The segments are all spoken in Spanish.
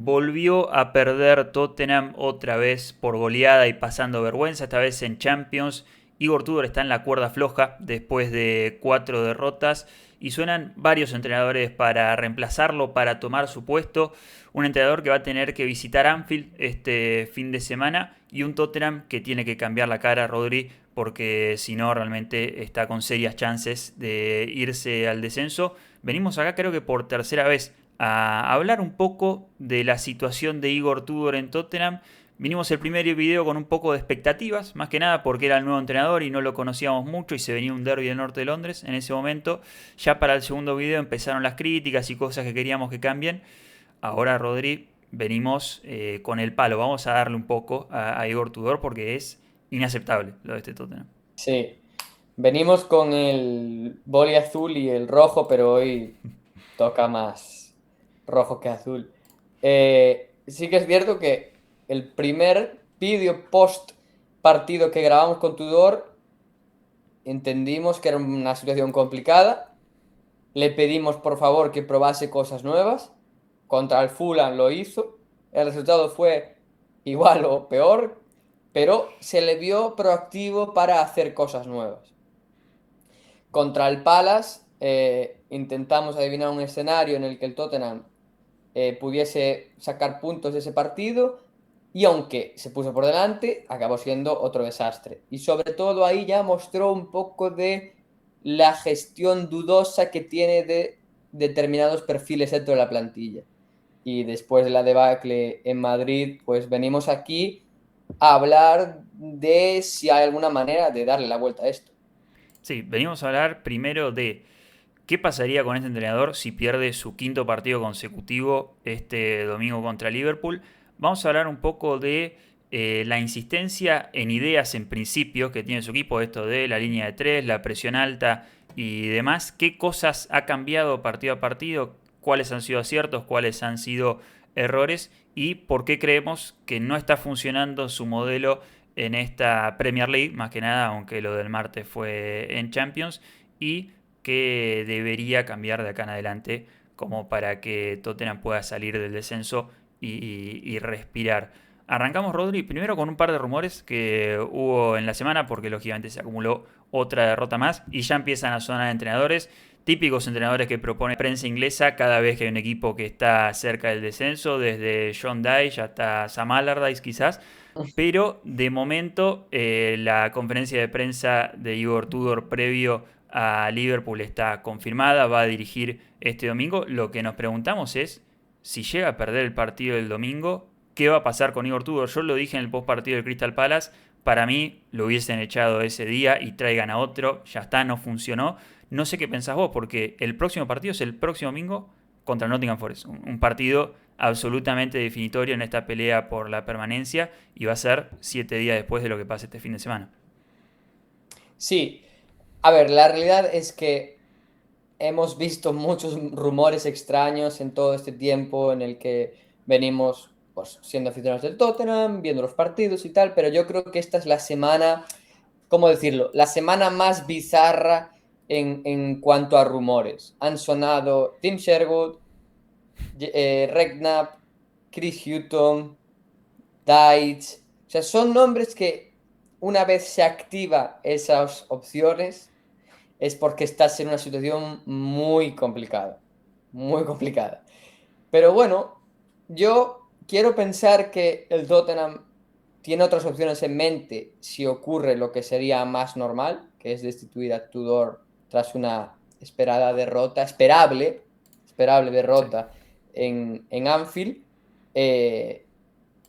volvió a perder Tottenham otra vez por goleada y pasando vergüenza, esta vez en Champions. Igor Tudor está en la cuerda floja después de 4 derrotas y suenan varios entrenadores para reemplazarlo, para tomar su puesto. Un entrenador que va a tener que visitar Anfield este fin de semana y un Tottenham que tiene que cambiar la cara, Rodri, porque si no realmente está con serias chances de irse al descenso. Venimos acá creo que por tercera vez a hablar un poco de la situación de Igor Tudor en Tottenham. Vinimos el primer video con un poco de expectativas, más que nada porque era el nuevo entrenador y no lo conocíamos mucho y se venía un derbi del norte de Londres en ese momento. Ya para el segundo video empezaron las críticas y cosas que queríamos que cambien. Ahora, Rodri, venimos con el palo. Vamos a darle un poco a Igor Tudor porque es inaceptable lo de este Tottenham. Sí, venimos con el boli azul y el rojo, pero hoy toca más rojo que azul. Sí que es cierto que el primer vídeo post partido que grabamos con Tudor entendimos que era una situación complicada. Le pedimos por favor que probase cosas nuevas. Contra el Fulham lo hizo. El resultado fue igual o peor, pero se le vio proactivo para hacer cosas nuevas. Contra el Palace intentamos adivinar un escenario en el que el Tottenham pudiese sacar puntos de ese partido y aunque se puso por delante, acabó siendo otro desastre. Y sobre todo ahí ya mostró un poco de la gestión dudosa que tiene de determinados perfiles dentro de la plantilla. Y después de la debacle en Madrid, pues venimos aquí a hablar de si hay alguna manera de darle la vuelta a esto. Sí, venimos a hablar primero de qué pasaría con este entrenador si pierde su quinto partido consecutivo este domingo contra Liverpool. Vamos a hablar un poco de la insistencia en ideas, en principios que tiene su equipo, esto de la línea de tres, la presión alta y demás. ¿Qué cosas ha cambiado partido a partido? ¿Cuáles han sido aciertos? ¿Cuáles han sido errores? ¿Y por qué creemos que no está funcionando su modelo en esta Premier League? Más que nada, aunque lo del martes fue en Champions. Y que debería cambiar de acá en adelante como para que Tottenham pueda salir del descenso y respirar. Arrancamos, Rodri, primero con un par de rumores que hubo en la semana, porque lógicamente se acumuló otra derrota más y ya empiezan a sonar entrenadores, típicos entrenadores que propone prensa inglesa cada vez que hay un equipo que está cerca del descenso, desde John Dyche hasta Sam Allardyce quizás, pero de momento la conferencia de prensa de Igor Tudor previo a Liverpool está confirmada, va a dirigir este domingo. Lo que nos preguntamos es si llega a perder el partido del domingo, ¿qué va a pasar con Igor Tudor? Yo lo dije en el post partido del Crystal Palace, para mí lo hubiesen echado ese día y traigan a otro, ya está, no funcionó. No sé qué pensás vos, porque el próximo partido es el próximo domingo contra el Nottingham Forest, un partido absolutamente definitorio en esta pelea por la permanencia y va a ser 7 días después de lo que pase este fin de semana. Sí, a ver, la realidad es que hemos visto muchos rumores extraños en todo este tiempo en el que venimos pues, siendo aficionados del Tottenham, viendo los partidos y tal, pero yo creo que esta es la semana, ¿cómo decirlo? La semana más bizarra en cuanto a rumores. Han sonado Tim Sherwood, Redknapp, Chris Hutton, Deitch. O sea, son nombres que una vez se activa esas opciones es porque estás en una situación muy complicada. Muy complicada. Pero bueno, yo quiero pensar que el Tottenham tiene otras opciones en mente si ocurre lo que sería más normal, que es destituir a Tudor tras una esperada derrota, esperable Sí. derrota en Anfield. Eh,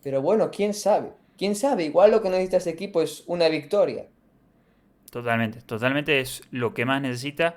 pero bueno, quién sabe. Quién sabe, igual lo que necesita este equipo es una victoria. Totalmente, totalmente es lo que más necesita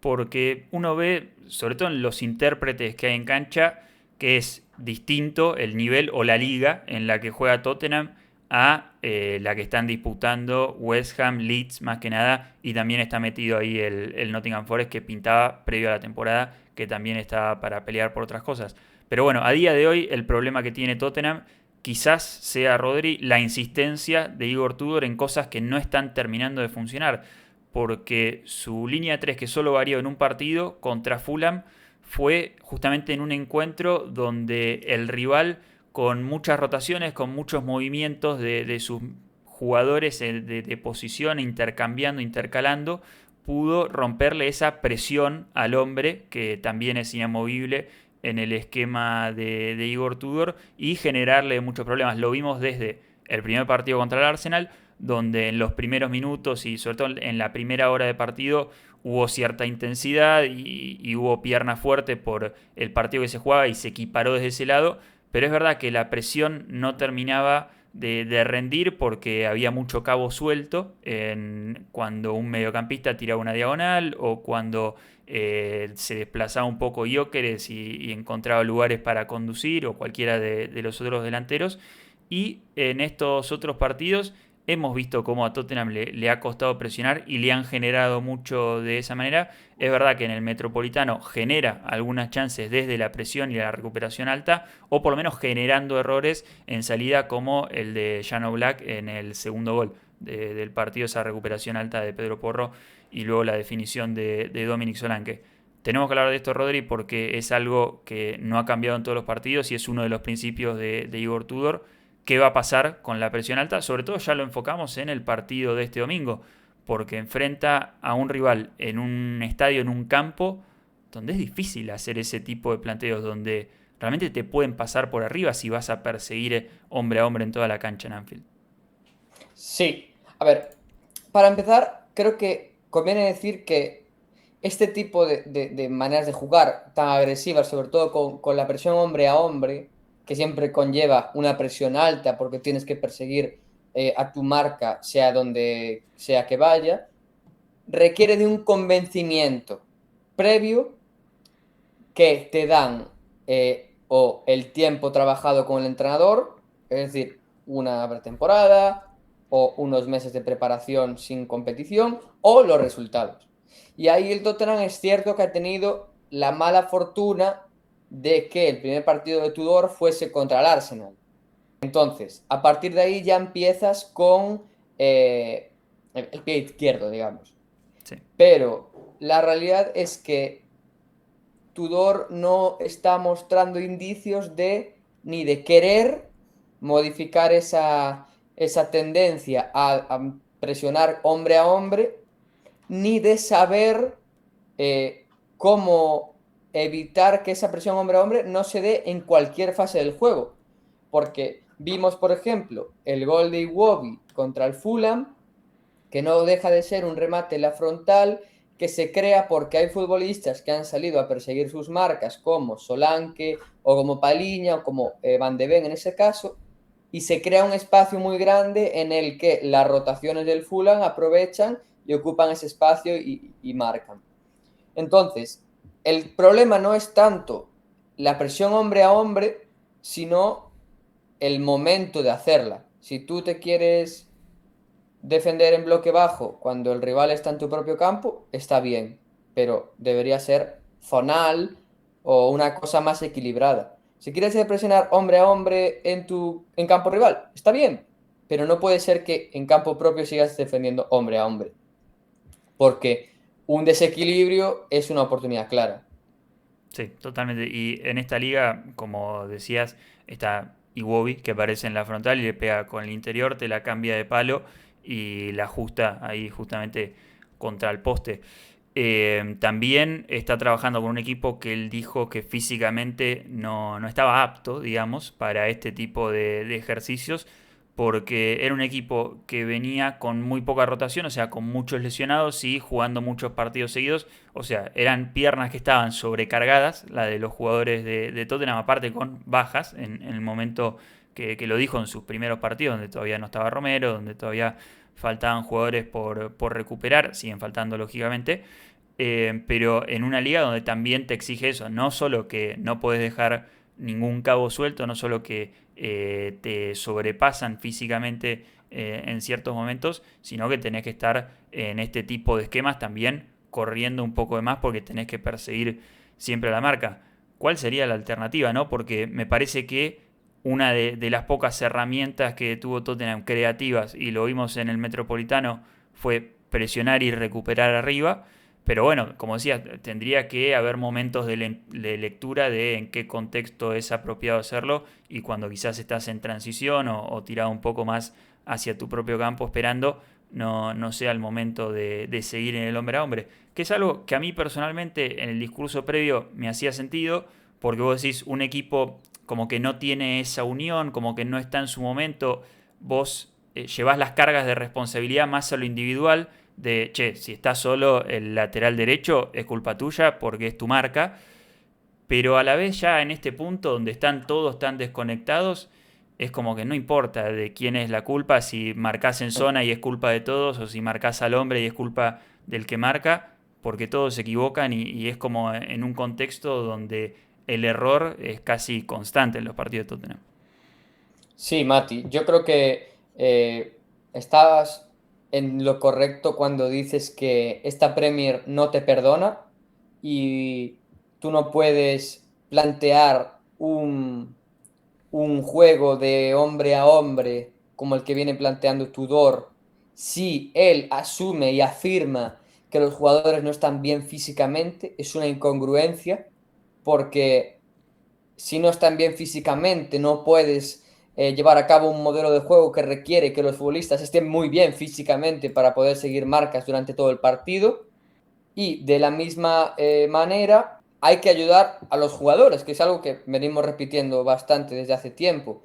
porque uno ve, sobre todo en los intérpretes que hay en cancha, que es distinto el nivel o la liga en la que juega Tottenham a la que están disputando West Ham, Leeds más que nada, y también está metido ahí el Nottingham Forest que pintaba previo a la temporada, que también estaba para pelear por otras cosas. Pero bueno, a día de hoy el problema que tiene Tottenham quizás sea, Rodri, la insistencia de Igor Tudor en cosas que no están terminando de funcionar. Porque su línea 3 que solo varió en un partido contra Fulham, fue justamente en un encuentro donde el rival, con muchas rotaciones, con muchos movimientos de sus jugadores de posición, intercambiando, intercalando, pudo romperle esa presión al hombre, que también es inamovible en el esquema de Igor Tudor, y generarle muchos problemas. Lo vimos desde el primer partido contra el Arsenal, donde en los primeros minutos y sobre todo en la primera hora de partido hubo cierta intensidad y hubo pierna fuerte por el partido que se jugaba y se equiparó desde ese lado, pero es verdad que la presión no terminaba de rendir porque había mucho cabo suelto cuando un mediocampista tiraba una diagonal o cuando se desplazaba un poco Gyökeres y encontraba lugares para conducir, o cualquiera de los otros delanteros. Y en estos otros partidos hemos visto cómo a Tottenham le ha costado presionar y le han generado mucho de esa manera. Es verdad que en el Metropolitano genera algunas chances desde la presión y la recuperación alta, o por lo menos generando errores en salida, como el de Jan Oblak en el segundo gol del partido, esa recuperación alta de Pedro Porro y luego la definición de Dominic Solanke. Tenemos que hablar de esto, Rodri, porque es algo que no ha cambiado en todos los partidos y es uno de los principios de Igor Tudor. ¿Qué va a pasar con la presión alta? Sobre todo ya lo enfocamos en el partido de este domingo, porque enfrenta a un rival en un estadio, en un campo, donde es difícil hacer ese tipo de planteos, donde realmente te pueden pasar por arriba si vas a perseguir hombre a hombre en toda la cancha en Anfield. Sí, a ver, para empezar, creo que conviene decir que este tipo de maneras de jugar tan agresivas, sobre todo con la presión hombre a hombre, que siempre conlleva una presión alta porque tienes que perseguir a tu marca, sea donde sea que vaya, requiere de un convencimiento previo que te dan o el tiempo trabajado con el entrenador, es decir, una pretemporada o unos meses de preparación sin competición, o los resultados. Y ahí el Tottenham es cierto que ha tenido la mala fortuna de que el primer partido de Tudor fuese contra el Arsenal. Entonces, a partir de ahí ya empiezas con el pie izquierdo, digamos. Sí. Pero la realidad es que Tudor no está mostrando indicios ni de querer modificar esa tendencia a presionar hombre a hombre, ni de saber cómo evitar que esa presión hombre a hombre no se dé en cualquier fase del juego. Porque vimos, por ejemplo, el gol de Iwobi contra el Fulham, que no deja de ser un remate en la frontal que se crea porque hay futbolistas que han salido a perseguir sus marcas, como Solanke o como Paliña o como Van de Ven en ese caso, y se crea un espacio muy grande en el que las rotaciones del Fulham aprovechan y ocupan ese espacio y marcan. Entonces, el problema no es tanto la presión hombre a hombre, sino el momento de hacerla. Si tú te quieres defender en bloque bajo cuando el rival está en tu propio campo, está bien, pero debería ser zonal o una cosa más equilibrada. Si quieres presionar hombre a hombre en campo rival, está bien, pero no puede ser que en campo propio sigas defendiendo hombre a hombre, porque un desequilibrio es una oportunidad clara. Sí, totalmente. Y en esta liga, como decías, está Iwobi, que aparece en la frontal y le pega con el interior, te la cambia de palo y la ajusta ahí justamente contra el poste. También está trabajando con un equipo que él dijo que físicamente no estaba apto, digamos, para este tipo de ejercicios, porque era un equipo que venía con muy poca rotación, o sea, con muchos lesionados y jugando muchos partidos seguidos. O sea, eran piernas que estaban sobrecargadas, la de los jugadores de Tottenham, aparte con bajas, en el momento que lo dijo en sus primeros partidos, donde todavía no estaba Romero, donde todavía faltaban jugadores por recuperar, siguen faltando lógicamente. Pero en una liga donde también te exige eso, no solo que no puedes dejar ningún cabo suelto, no solo que te sobrepasan físicamente en ciertos momentos, sino que tenés que estar en este tipo de esquemas también corriendo un poco de más porque tenés que perseguir siempre a la marca. ¿Cuál sería la alternativa, no? Porque me parece que una de las pocas herramientas que tuvo Tottenham creativas, y lo vimos en el Metropolitano, fue presionar y recuperar arriba, Pero bueno, como decía, tendría que haber momentos de lectura de en qué contexto es apropiado hacerlo y cuando quizás estás en transición o tirado un poco más hacia tu propio campo esperando, no sea el momento de seguir en el hombre a hombre. Que es algo que a mí personalmente en el discurso previo me hacía sentido, porque vos decís, un equipo como que no tiene esa unión, como que no está en su momento, vos llevás las cargas de responsabilidad más a lo individual, de, che, si estás solo el lateral derecho es culpa tuya porque es tu marca, pero a la vez ya en este punto donde están todos tan desconectados, es como que no importa de quién es la culpa, si marcas en zona y es culpa de todos, o si marcas al hombre y es culpa del que marca, porque todos se equivocan y es como en un contexto donde el error es casi constante en los partidos de Tottenham. Sí, Mati, yo creo que estabas en lo correcto cuando dices que esta Premier no te perdona y tú no puedes plantear un juego de hombre a hombre como el que viene planteando Tudor si él asume y afirma que los jugadores no están bien físicamente. Es una incongruencia porque si no están bien físicamente, no puedes llevar a cabo un modelo de juego que requiere que los futbolistas estén muy bien físicamente para poder seguir marcas durante todo el partido. Y de la misma manera, hay que ayudar a los jugadores, que es algo que venimos repitiendo bastante desde hace tiempo.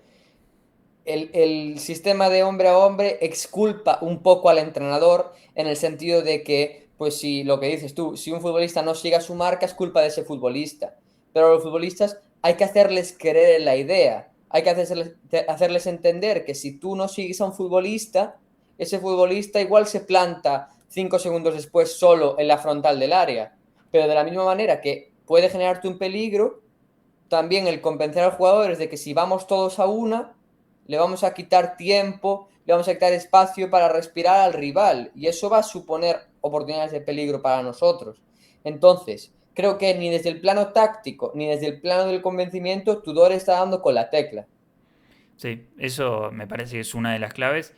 El sistema de hombre a hombre exculpa un poco al entrenador en el sentido de que, pues si lo que dices tú, si un futbolista no sigue a su marca, es culpa de ese futbolista. Pero a los futbolistas hay que hacerles creer en la idea, hay que hacerles entender que si tú no sigues a un futbolista, ese futbolista igual se planta 5 segundos después solo en la frontal del área. Pero de la misma manera que puede generarte un peligro, también el convencer a los jugadores de que si vamos todos a una, le vamos a quitar tiempo, le vamos a quitar espacio para respirar al rival y eso va a suponer oportunidades de peligro para nosotros. Entonces, creo que ni desde el plano táctico ni desde el plano del convencimiento Tudor está dando con la tecla. Sí, eso me parece que es una de las claves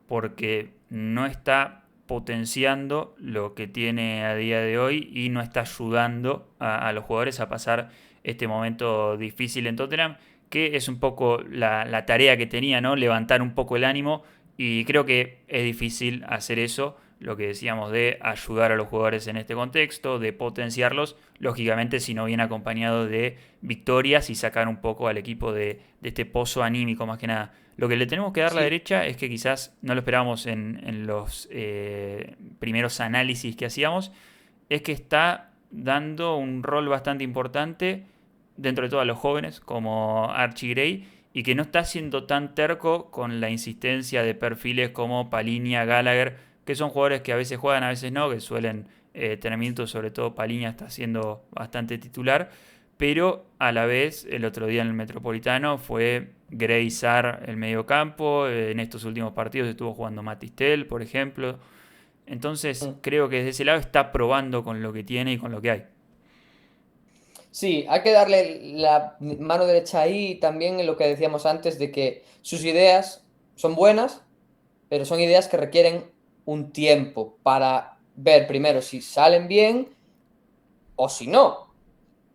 porque no está potenciando lo que tiene a día de hoy y no está ayudando a los jugadores a pasar este momento difícil en Tottenham, que es un poco la tarea que tenía, ¿no? Levantar un poco el ánimo y creo que es difícil hacer eso, lo que decíamos de ayudar a los jugadores en este contexto, de potenciarlos, lógicamente si no viene acompañado de victorias y sacar un poco al equipo de este pozo anímico más que nada. Lo que le tenemos que dar a la Sí, derecha es que quizás no lo esperábamos en los primeros análisis que hacíamos, es que está dando un rol bastante importante dentro de todos los jóvenes como Archie Gray y que no está siendo tan terco con la insistencia de perfiles como Paliña, Gallagher, que son jugadores que a veces juegan, a veces no, que suelen tener minutos, sobre todo Paliña está siendo bastante titular, pero a la vez el otro día en el Metropolitano fue Gray Sarr el mediocampo, en estos últimos partidos estuvo jugando Matistel, por ejemplo, entonces creo que desde ese lado está probando con lo que tiene y con lo que hay. sí, hay que darle la mano derecha ahí también en lo que decíamos antes de que sus ideas son buenas, pero son ideas que requieren un tiempo para ver primero si salen bien o si no,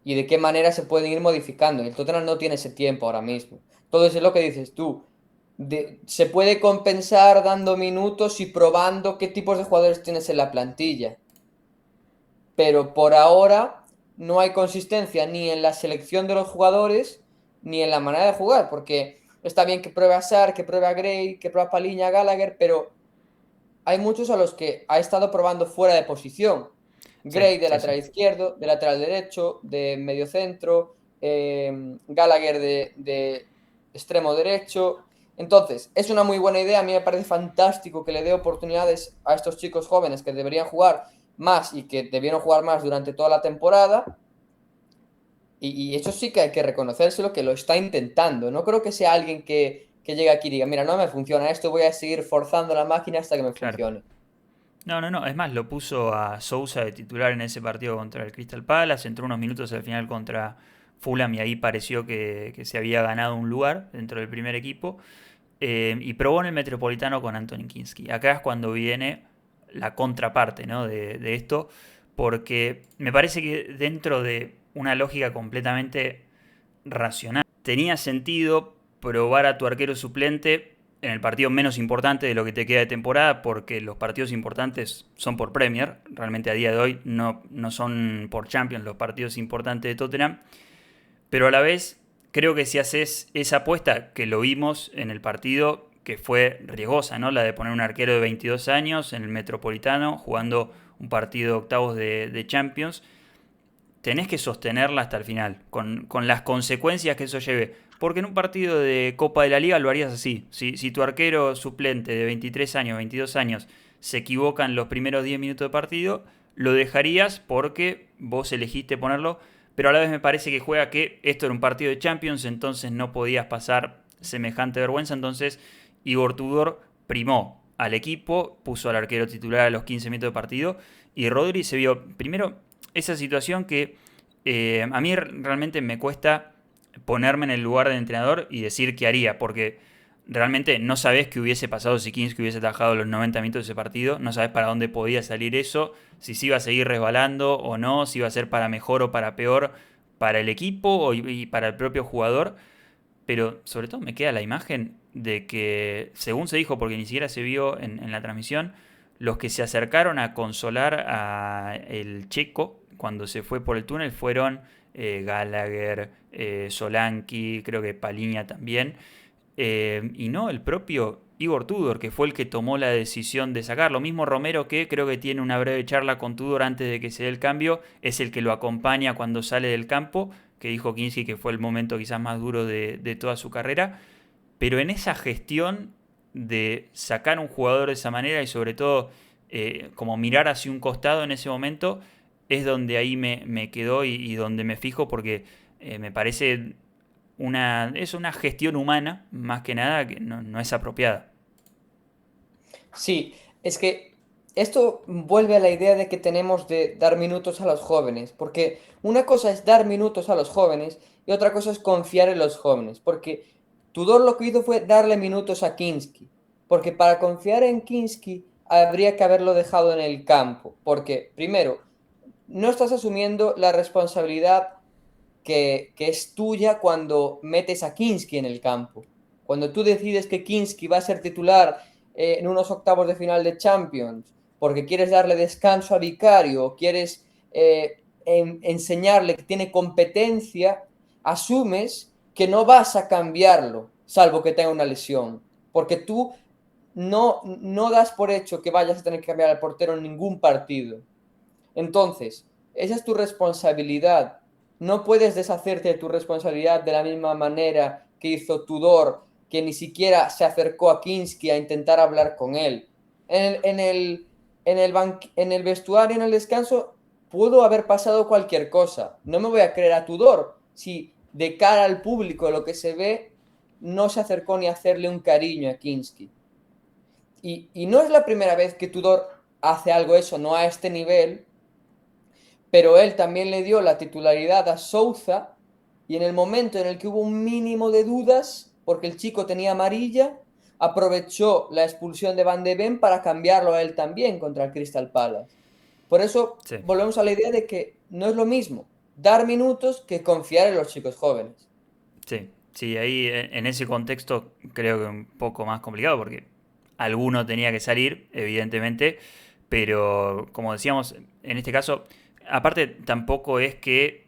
y de qué manera se pueden ir modificando. El Tottenham no tiene ese tiempo ahora mismo. Todo eso es lo que dices tú. Se puede compensar dando minutos y probando qué tipos de jugadores tienes en la plantilla. Pero por ahora no hay consistencia ni en la selección de los jugadores ni en la manera de jugar, porque está bien que pruebe a Sarr, que pruebe a Gray, que pruebe a Paliña, a Gallagher, pero hay muchos a los que ha estado probando fuera de posición. Sí, Gray de sí, sí. lateral izquierdo, de lateral derecho, de medio centro, Gallagher de extremo derecho. Entonces, es una muy buena idea. A mí me parece fantástico que le dé oportunidades a estos chicos jóvenes que deberían jugar más y que debieron jugar más durante toda la temporada. Y eso sí que hay que reconocérselo, que lo está intentando. No creo que sea alguien que llegue aquí y diga, mira, no me funciona esto, voy a seguir forzando la máquina hasta que me Claro. funcione. No, no, no. Es más, lo puso a Sousa de titular en ese partido contra el Crystal Palace. Entró unos minutos al final contra Fulham y ahí pareció que se había ganado un lugar dentro del primer equipo. Y probó en el Metropolitano con Anthony Kinski. Acá es cuando viene la contraparte, ¿no? de esto. porque me parece que dentro de una lógica completamente racional tenía sentido probar a tu arquero suplente en el partido menos importante de lo que te queda de temporada, porque los partidos importantes son por Premier, realmente a día de hoy no son por Champions los partidos importantes de Tottenham, pero a la vez creo que si haces esa apuesta, que lo vimos en el partido, que fue riesgosa, ¿no? La de poner un arquero de 22 años en el Metropolitano jugando un partido de octavos de Champions, tenés que sostenerla hasta el final, con las consecuencias que eso lleve. Porque en un partido de Copa de la Liga lo harías así. Si tu arquero suplente de 23 años, 22 años, se equivoca en los primeros 10 minutos de partido, lo dejarías porque vos elegiste ponerlo. Pero a la vez me parece que juega que esto era un partido de Champions, entonces no podías pasar semejante vergüenza. Entonces Igor Tudor primó al equipo, puso al arquero titular a los 15 minutos de partido y Rodri se vio primero esa situación que a mí realmente me cuesta ponerme en el lugar del entrenador y decir qué haría, porque realmente no sabés qué hubiese pasado si Kinski hubiese atajado los 90 minutos de ese partido, no sabés para dónde podía salir eso, si se iba a seguir resbalando o no, si iba a ser para mejor o para peor para el equipo y para el propio jugador, pero sobre todo me queda la imagen de que, según se dijo, porque ni siquiera se vio en la transmisión, los que se acercaron a consolar a el checo cuando se fue por el túnel fueron Gallagher, Solanki, creo que Paliña también, y no el propio Igor Tudor, que fue el que tomó la decisión de sacarlo. Mismo Romero, que creo que tiene una breve charla con Tudor antes de que se dé el cambio, es el que lo acompaña cuando sale del campo, que dijo Kinski que fue el momento quizás más duro de toda su carrera. Pero en esa gestión de sacar un jugador de esa manera y sobre todo como mirar hacia un costado en ese momento, es donde ahí me quedó y donde me fijo porque me parece es una gestión humana, más que nada, que no es apropiada. Sí, es que esto vuelve a la idea de que tenemos de dar minutos a los jóvenes, porque una cosa es dar minutos a los jóvenes y otra cosa es confiar en los jóvenes, porque Tudor lo que hizo fue darle minutos a Kinski, porque para confiar en Kinski habría que haberlo dejado en el campo, porque primero, no estás asumiendo la responsabilidad que es tuya cuando metes a Kinski en el campo. Cuando tú decides que Kinski va a ser titular en unos octavos de final de Champions, porque quieres darle descanso a Vicario, quieres enseñarle que tiene competencia, asumes que no vas a cambiarlo, salvo que tenga una lesión, porque tú no das por hecho que vayas a tener que cambiar al portero en ningún partido. Entonces, esa es tu responsabilidad. No puedes deshacerte de tu responsabilidad de la misma manera que hizo Tudor, que ni siquiera se acercó a Kinski a intentar hablar con él. En el vestuario, en el descanso, pudo haber pasado cualquier cosa. No me voy a creer a Tudor si de cara al público lo que se ve no se acercó ni a hacerle un cariño a Kinski. Y no es la primera vez que Tudor hace algo eso, no a este nivel, pero él también le dio la titularidad a Souza y en el momento en el que hubo un mínimo de dudas, porque el chico tenía amarilla, aprovechó la expulsión de Van de Ven para cambiarlo a él también contra el Crystal Palace. Por eso Sí, volvemos a la idea de que no es lo mismo dar minutos que confiar en los chicos jóvenes. sí, sí, ahí en ese contexto creo que un poco más complicado porque alguno tenía que salir, evidentemente, pero como decíamos, en este caso, aparte tampoco es que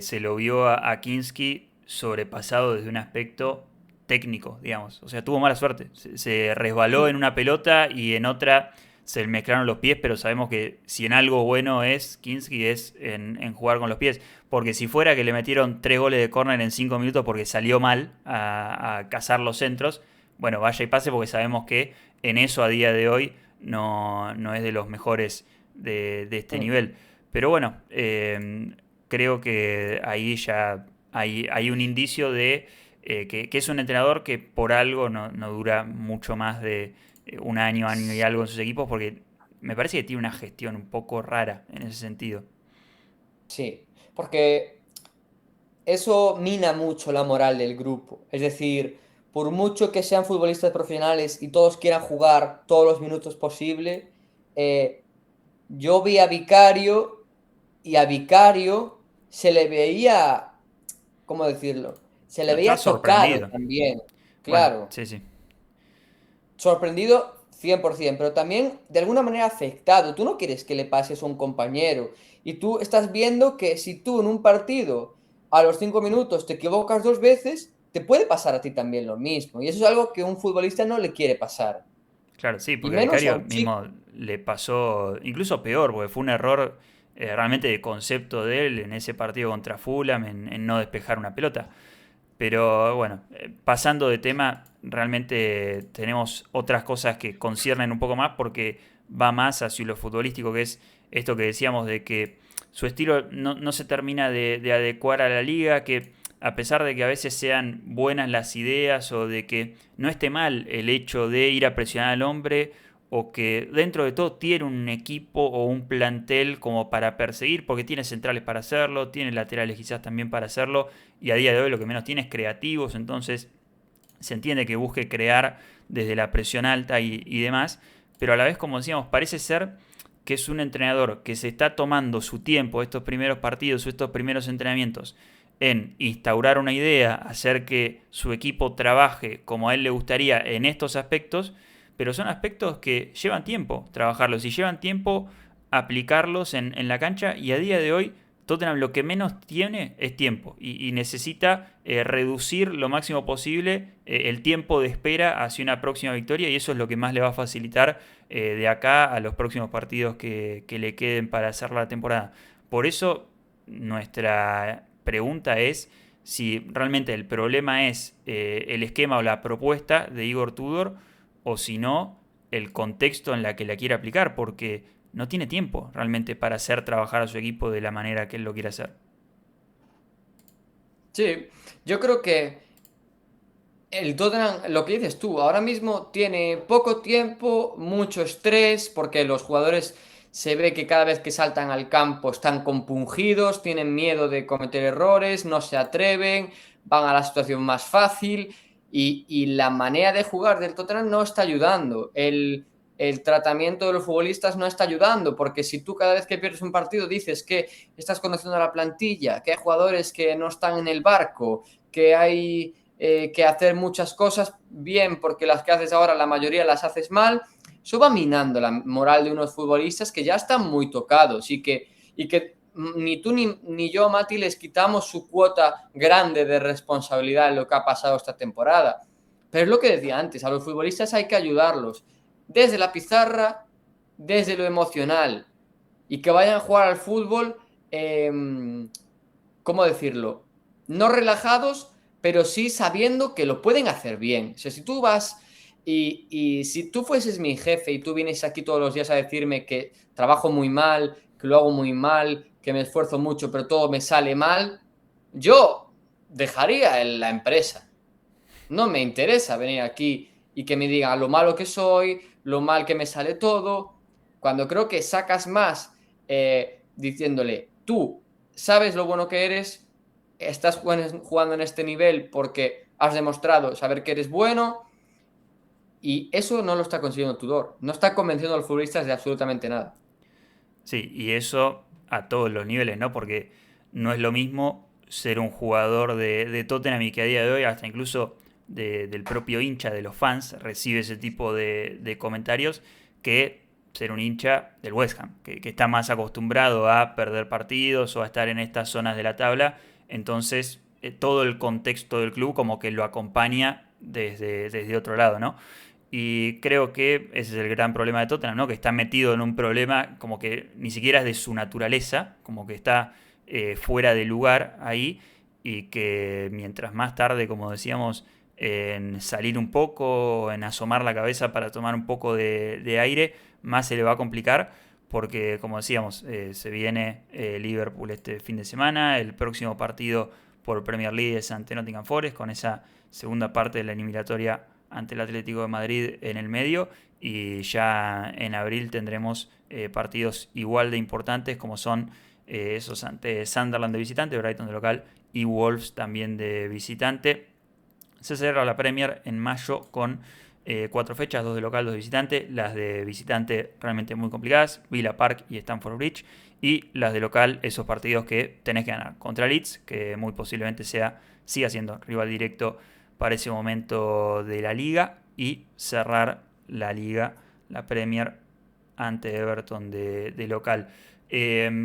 se lo vio a Kinski sobrepasado desde un aspecto técnico, digamos. O sea, tuvo mala suerte. Se resbaló en Sí, una pelota y en otra se le mezclaron los pies, pero sabemos que si en algo bueno es Kinski es en jugar con los pies. Porque si fuera que le metieron 3 goles de córner en 5 minutos porque salió mal a cazar los centros, bueno, vaya y pase porque sabemos que en eso a día de hoy no es de los mejores de este mm, nivel. Pero bueno, creo que ahí ya hay un indicio de que es un entrenador que por algo no dura mucho más de un año, año y algo en sus equipos, porque me parece que tiene una gestión un poco rara en ese sentido. sí, porque eso mina mucho la moral del grupo. Es decir, por mucho que sean futbolistas profesionales y todos quieran jugar todos los minutos posible, yo vi a Vicario y a Vicario se le veía, ¿cómo decirlo? Se le Está veía tocado sorprendido. también, Bueno, claro. sí, sí. Sorprendido 100%, pero también de alguna manera afectado. Tú no quieres que le pase eso a un compañero. Y tú estás viendo que si tú en un partido a los 5 minutos te equivocas 2 veces, te puede pasar a ti también lo mismo. Y eso es algo que a un futbolista no le quiere pasar. Claro, sí, Y porque a menos a Vicario un chico. mismo le pasó incluso peor, porque fue un error realmente de concepto de él en ese partido contra Fulham, en no despejar una pelota. Pero bueno, pasando de tema, realmente tenemos otras cosas que conciernen un poco más porque va más hacia lo futbolístico, que es esto que decíamos de que su estilo no se termina de adecuar a la liga, que a pesar de que a veces sean buenas las ideas o de que no esté mal el hecho de ir a presionar al hombre o que dentro de todo tiene un equipo o un plantel como para perseguir, porque tiene centrales para hacerlo, tiene laterales quizás también para hacerlo, y a día de hoy lo que menos tiene es creativos, entonces se entiende que busque crear desde la presión alta y demás, pero a la vez, como decíamos, parece ser que es un entrenador que se está tomando su tiempo, estos primeros partidos o estos primeros entrenamientos, en instaurar una idea, hacer que su equipo trabaje como a él le gustaría en estos aspectos, pero son aspectos que llevan tiempo trabajarlos y llevan tiempo aplicarlos en la cancha, y a día de hoy Tottenham lo que menos tiene es tiempo y necesita reducir lo máximo posible el tiempo de espera hacia una próxima victoria, y eso es lo que más le va a facilitar de acá a los próximos partidos que le queden para hacer la temporada. Por eso nuestra pregunta es si realmente el problema es el esquema o la propuesta de Igor Tudor, o si no, el contexto en la que la quiere aplicar, porque no tiene tiempo realmente para hacer trabajar a su equipo de la manera que él lo quiere hacer. Sí, yo creo que el Tottenham, lo que dices tú, ahora mismo tiene poco tiempo, mucho estrés, porque los jugadores se ve que cada vez que saltan al campo están compungidos, tienen miedo de cometer errores, no se atreven, van a la situación más fácil y la manera de jugar del Tottenham no está ayudando. El tratamiento de los futbolistas no está ayudando, porque si tú cada vez que pierdes un partido dices que estás conociendo a la plantilla, que hay jugadores que no están en el barco, que hay que hacer muchas cosas bien porque las que haces ahora la mayoría las haces mal, eso va minando la moral de unos futbolistas que ya están muy tocados y que ni tú ni yo, Mati, les quitamos su cuota grande de responsabilidad en lo que ha pasado esta temporada. Pero es lo que decía antes, a los futbolistas hay que ayudarlos desde la pizarra, desde lo emocional y que vayan a jugar al fútbol, eh, ¿cómo decirlo? No relajados, pero sí sabiendo que lo pueden hacer bien. O sea, si tú vas y si tú fueses mi jefe y tú vienes aquí todos los días a decirme que trabajo muy mal, que lo hago muy mal, que me esfuerzo mucho, pero todo me sale mal, yo dejaría la empresa. No me interesa venir aquí y que me digan lo malo que soy, lo mal que me sale todo, cuando creo que sacas más diciéndole, tú sabes lo bueno que eres, estás jugando en este nivel porque has demostrado saber que eres bueno y eso no lo está consiguiendo Tudor. No está convenciendo a los futbolistas de absolutamente nada. Sí, y eso a todos los niveles, ¿no? Porque no es lo mismo ser un jugador de Tottenham y que a día de hoy, hasta incluso del propio hincha, de los fans, recibe ese tipo de comentarios, que ser un hincha del West Ham, que está más acostumbrado a perder partidos o a estar en estas zonas de la tabla. Entonces, todo el contexto del club como que lo acompaña desde otro lado, ¿no? Y creo que ese es el gran problema de Tottenham, ¿no? Que está metido en un problema como que ni siquiera es de su naturaleza, como que está fuera de lugar ahí, y que mientras más tarde, como decíamos, en salir un poco, en asomar la cabeza para tomar un poco de aire, más se le va a complicar, porque como decíamos, se viene Liverpool este fin de semana, el próximo partido por Premier League es ante Nottingham Forest, con esa segunda parte de la eliminatoria ante el Atlético de Madrid en el medio, y ya en abril tendremos partidos igual de importantes como son esos ante Sunderland de visitante, Brighton de local y Wolves también de visitante. Se cerra la Premier en mayo con 4 fechas, 2 de local, 2 de visitante. Las de visitante realmente muy complicadas, Villa Park y Stamford Bridge. y las de local, esos partidos que tenés que ganar. Contra Leeds, que muy posiblemente siga siendo rival directo para ese momento de la liga, y cerrar la liga, la Premier, ante Everton de local.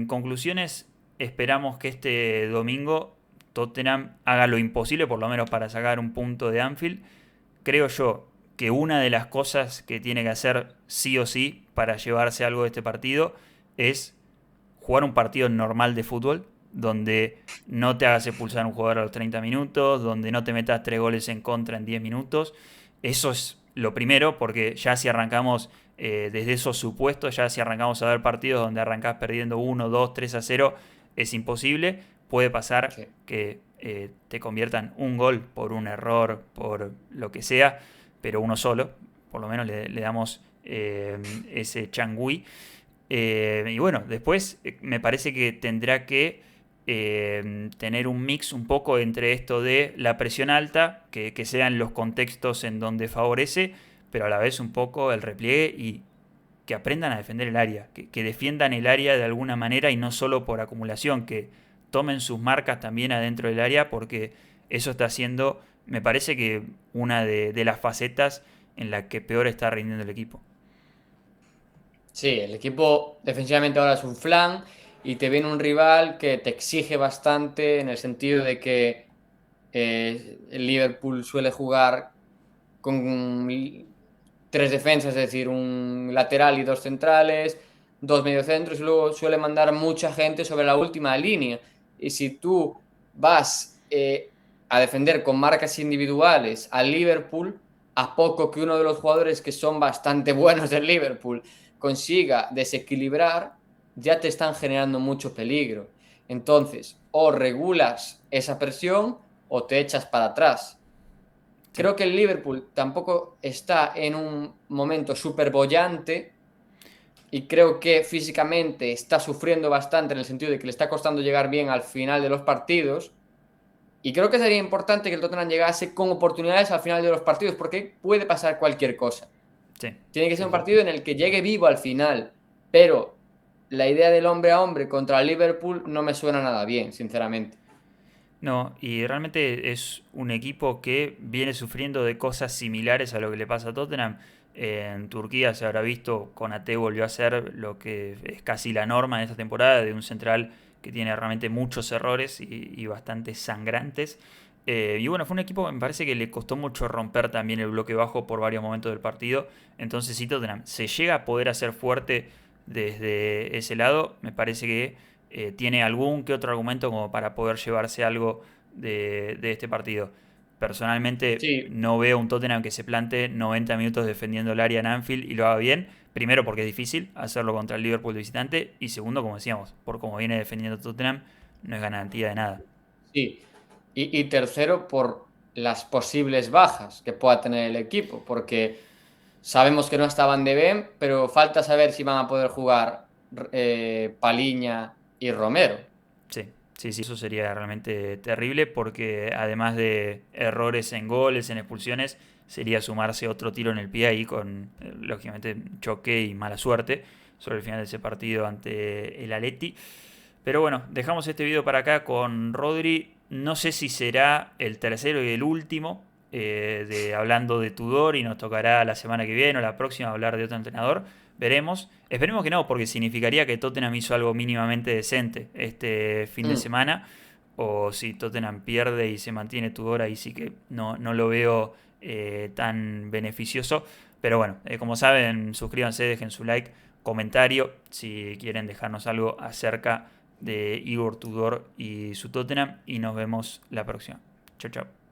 Conclusiones, esperamos que este domingo Tottenham haga lo imposible, por lo menos para sacar un punto de Anfield. Creo yo que una de las cosas que tiene que hacer sí o sí para llevarse algo de este partido es jugar un partido normal de fútbol, donde no te hagas expulsar a un jugador a los 30 minutos, donde no te metas 3 goles en contra en 10 minutos. Eso es lo primero, porque ya si arrancamos desde esos supuestos, ya si arrancamos a ver partidos donde arrancás perdiendo 1, 2, 3 a 0, es imposible. Puede pasar Sí. que te conviertan un gol por un error, por lo que sea, pero uno solo. Por lo menos le damos ese changüí. Y bueno, después me parece que tendrá que tener un mix un poco entre esto de la presión alta, que sean los contextos en donde favorece, pero a la vez un poco el repliegue y que aprendan a defender el área, que defiendan el área de alguna manera y no solo por acumulación, que tomen sus marcas también adentro del área, porque eso está siendo, me parece que una de las facetas en la que peor está rindiendo el equipo. Sí, el equipo defensivamente ahora es un flan y te viene un rival que te exige bastante en el sentido de que el Liverpool suele jugar con tres defensas, es decir, un lateral y dos centrales, dos mediocentros y luego suele mandar mucha gente sobre la última línea. Y si tú vas a defender con marcas individuales al Liverpool, a poco que uno de los jugadores que son bastante buenos del Liverpool consiga desequilibrar, ya te están generando mucho peligro. Entonces, o regulas esa presión o te echas para atrás. Sí. Creo que el Liverpool tampoco está en un momento súper bollante y creo que físicamente está sufriendo bastante en el sentido de que le está costando llegar bien al final de los partidos. Y creo que sería importante que el Tottenham llegase con oportunidades al final de los partidos porque puede pasar cualquier cosa. Sí, Tiene que ser sí, un sí. partido en el que llegue vivo al final. Pero la idea del hombre a hombre contra el Liverpool no me suena nada bien, sinceramente. No, y realmente es un equipo que viene sufriendo de cosas similares a lo que le pasa a Tottenham. En Turquía se habrá visto, Konaté volvió a ser lo que es casi la norma en esta temporada, de un central que tiene realmente muchos errores y bastante sangrantes. Y bueno, fue un equipo que me parece que le costó mucho romper también el bloque bajo por varios momentos del partido. Entonces, si Tottenham se llega a poder hacer fuerte desde ese lado, me parece que tiene algún que otro argumento como para poder llevarse algo de este partido. Personalmente Sí, no veo un Tottenham que se plante 90 minutos defendiendo el área en Anfield y lo haga bien. Primero porque es difícil hacerlo contra el Liverpool de visitante y segundo, como decíamos, por cómo viene defendiendo Tottenham, no es garantía de nada. sí. Y tercero, por las posibles bajas que pueda tener el equipo, porque sabemos que no estaban de Ben, pero falta saber si van a poder jugar Paliña y Romero. Sí, sí, sí, eso sería realmente terrible porque además de errores en goles, en expulsiones, sería sumarse otro tiro en el pie ahí con, lógicamente, choque y mala suerte sobre el final de ese partido ante el Atleti. Pero bueno, dejamos este video para acá con Rodri. No sé si será el tercero y el último hablando de Tudor y nos tocará la semana que viene o la próxima hablar de otro entrenador. Veremos. Esperemos que no, porque significaría que Tottenham hizo algo mínimamente decente este fin de Mm. semana. O si Tottenham pierde y se mantiene Tudor, ahí sí que no lo veo tan beneficioso. Pero bueno, como saben, suscríbanse, dejen su like, comentario si quieren dejarnos algo acerca de Igor Tudor y su Tottenham. Y nos vemos la próxima. Chau, chau.